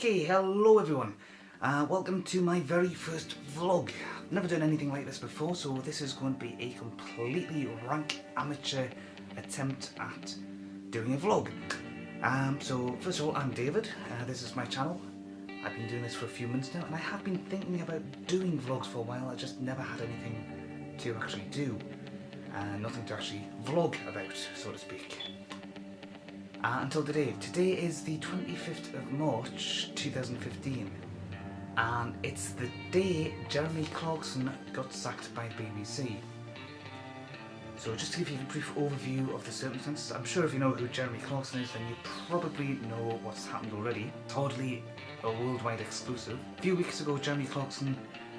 Okay, hello everyone. Welcome to my very first vlog. I've never done anything like this before, so this is going to be a completely rank amateur attempt at doing a vlog. So first of all, I'm David. This is my channel. I've been doing this for a few months now, and I have been thinking about doing vlogs for a while. I just never had anything to actually do. Nothing to actually vlog about, so to speak. Until today. Today is the 25th of March 2015, and it's the day Jeremy Clarkson got sacked by BBC. So just to give you a brief overview of the circumstances, I'm sure if you know who Jeremy Clarkson is, then you probably know what's happened already. It's hardly a worldwide exclusive. A few weeks ago, Jeremy Clarkson,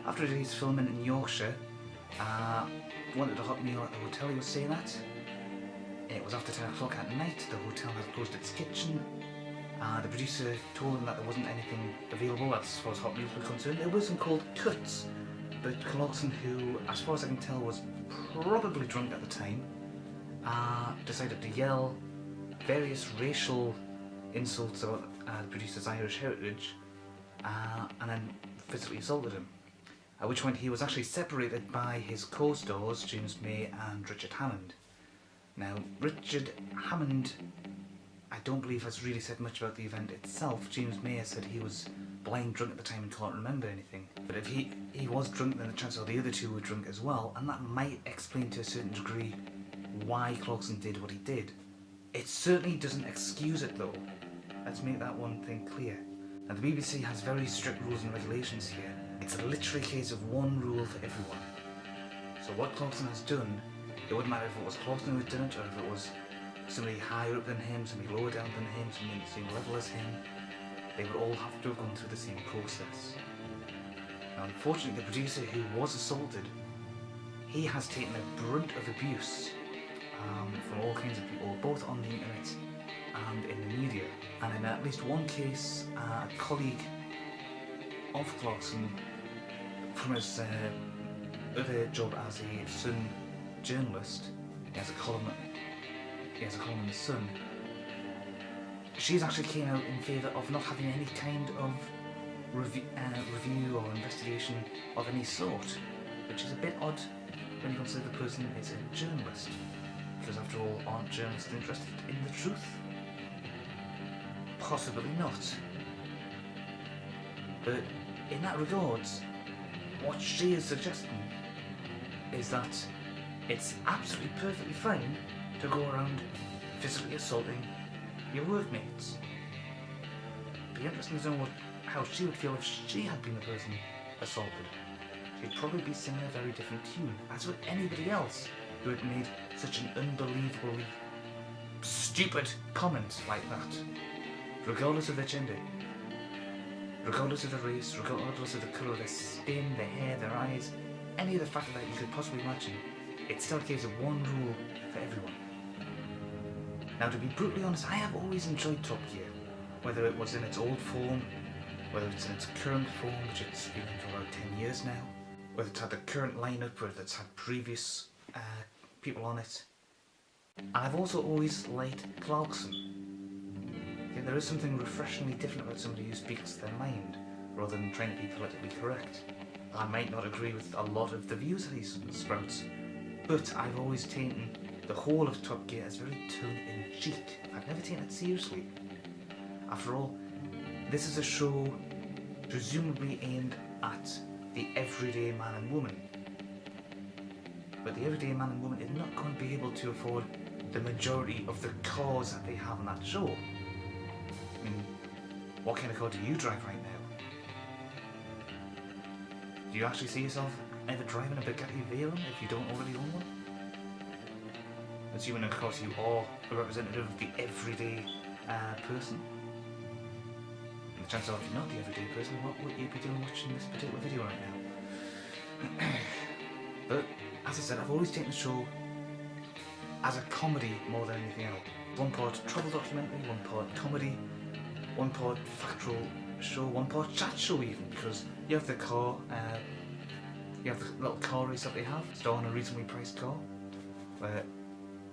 after a day's filming in Yorkshire, wanted a hot meal at the hotel he was staying at. It was after 10 o'clock at night. The hotel had closed its kitchen. The producer told him that there wasn't anything available as far as hot meals were concerned. There were some cold cuts, but Clarkson, who, as far as I can tell, was probably drunk at the time, decided to yell various racial insults about the producer's Irish heritage, and then physically assaulted him. At which point he was actually separated by his co-stars, James May and Richard Hammond. Now, Richard Hammond, I don't believe has really said much about the event itself. James May said he was blind drunk at the time and can't remember anything. But if he was drunk, then the chances are the other two were drunk as well, and that might explain to a certain degree why Clarkson did what he did. It certainly doesn't excuse it though. Let's make that one thing clear. Now, the BBC has very strict rules and regulations here. It's literally a case of one rule for everyone. So what Clarkson has done, it wouldn't matter if it was Clarkson who had done it, or if it was somebody higher up than him, somebody lower down than him, somebody at the same level as him, they would all have to have gone through the same process. Now, unfortunately, the producer who was assaulted, he has taken the brunt of abuse from all kinds of people, both on the internet and in the media. And in at least one case, a colleague of Clarkson, from his other job as a Sun journalist, he has a column in the Sun, she's actually came out in favour of not having any kind of review or investigation of any sort, which is a bit odd when you consider the person is a journalist, because after all, aren't journalists interested in the truth? Possibly not. But in that regards, what she is suggesting is that it's absolutely perfectly fine to go around physically assaulting your workmates. It'd be interesting to know how she would feel if she had been the person assaulted. She'd probably be singing a very different tune, as would anybody else who had made such an unbelievably stupid comment like that. Regardless of their gender, regardless of their race, regardless of the colour of their skin, their hair, their eyes, any of the factor that you could possibly imagine, it's still a case of one rule for everyone. Now, to be brutally honest, I have always enjoyed Top Gear, whether it was in its old form, whether it's in its current form, which it's been in for about 10 years now, whether it's had the current lineup, whether it's had previous people on it. And I've also always liked Clarkson. Okay, there is something refreshingly different about somebody who speaks their mind, rather than trying to be politically correct. I might not agree with a lot of the views that he sprouts, but I've always taken the whole of Top Gear as very tongue-in-cheek. I've never taken it seriously. After all, this is a show presumably aimed at the everyday man and woman. But the everyday man and woman is not going to be able to afford the majority of the cars that they have on that show. I mean, what kind of car do you drive right now? Do you actually see yourself ever driving a Bugatti Veyron if you don't already own one? Assuming, of course, you are a representative of the everyday person. And the chances are, if you're not the everyday person, what would you be doing watching this particular video right now? But, as I said, I've always taken the show as a comedy more than anything else. One part travel documentary, one part comedy, one part factual show, one part chat show even, because you have the car, you have the little car race that they have, starring a reasonably priced car, where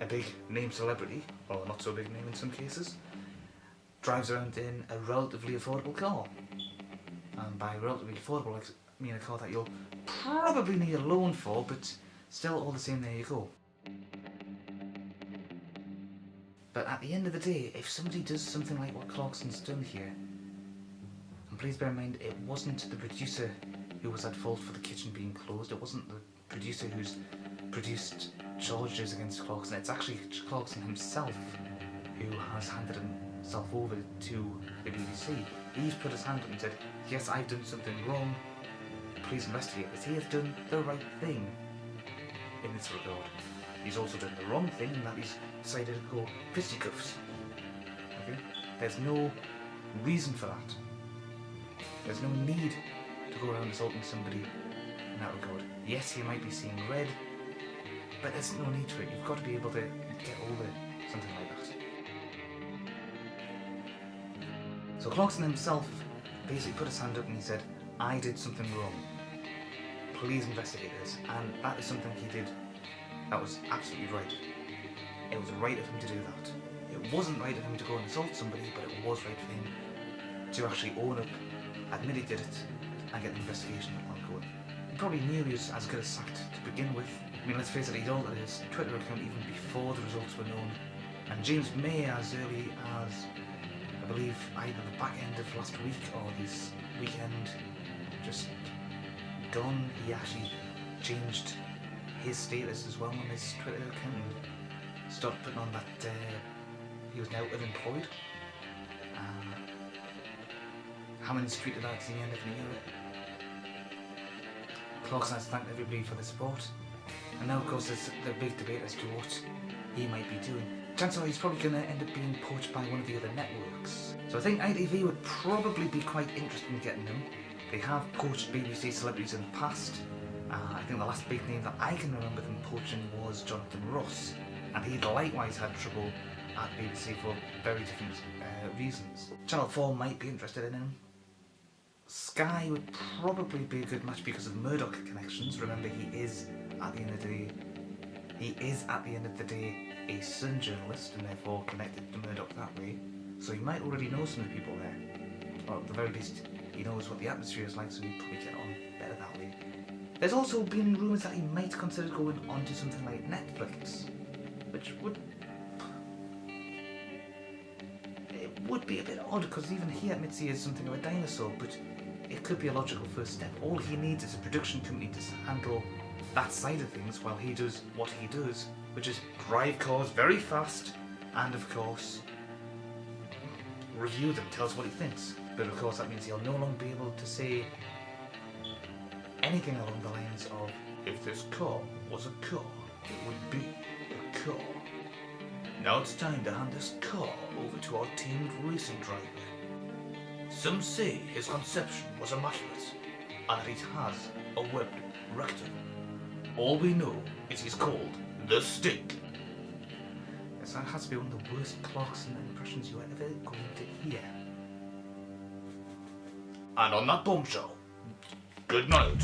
a big name celebrity, or not so big name in some cases, drives around in a relatively affordable car. and by relatively affordable, I mean a car that you'll probably need a loan for, but still all the same, there you go. But at the end of the day, if somebody does something like what Clarkson's done here, and please bear in mind, it wasn't the producer who was at fault for the kitchen being closed, it wasn't the producer who's produced charges against Clarkson, it's actually Clarkson himself who has handed himself over to the BBC. He's put his hand up and said, yes, I've done something wrong, please investigate this. He has done the right thing in this regard. He's also done the wrong thing in that he's decided to go fisticuffs. Okay? There's no reason for that. There's no need to go around assaulting somebody in that regard. Yes, he might be seeing red, but there's no need for it. You've got to be able to get over something like that. So Clarkson himself basically put his hand up and he said, I did something wrong. Please investigate this. And that is something he did that was absolutely right. It was right of him to do that. It wasn't right of him to go and assault somebody, but it was right for him to actually own up, admit he did it, and get the investigation ongoing. He probably knew he was as good as sacked to begin with. I mean, let's face it, he'd altered his Twitter account even before the results were known. And James May, as early as, I believe, either the back end of last week or this weekend, just gone, he actually changed his status as well on his Twitter account and started putting on that he was now unemployed. Hammond's tweeted out to the end of the year. Clarkson has thanked everybody for the support, and now of course there's the big debate as to what he might be doing. Chances are he's probably going to end up being poached by one of the other networks. So I think ITV would probably be quite interested in getting him. They have poached BBC celebrities in the past. I think the last big name that I can remember them poaching was Jonathan Ross, and he likewise had trouble at BBC for very different reasons. Channel 4 might be interested in him. Sky would probably be a good match because of Murdoch connections. Remember, he is at the end of the day a Sun journalist and therefore connected to Murdoch that way. So he might already know some of the people there. Or at the very least, he knows what the atmosphere is like, so he'd probably get on better that way. There's also been rumours that he might consider going on to something like Netflix, which would be a bit odd, because even he admits he is something of a dinosaur, but it could be a logical first step. All he needs is a production company to handle that side of things while he does what he does, which is drive cars very fast and, of course, review them, tell us what he thinks. But of course that means he'll no longer be able to say anything along the lines of, if this car was a car, it would be a car. Now it's time to hand this car over to our teamed racing driver. Some say his conception was immaculate, and that he has a webbed rectum. All we know is he's called the Stick. Yes, that has to be one of the worst Clarkson impressions you're ever going to hear. And on that bombshell, good night.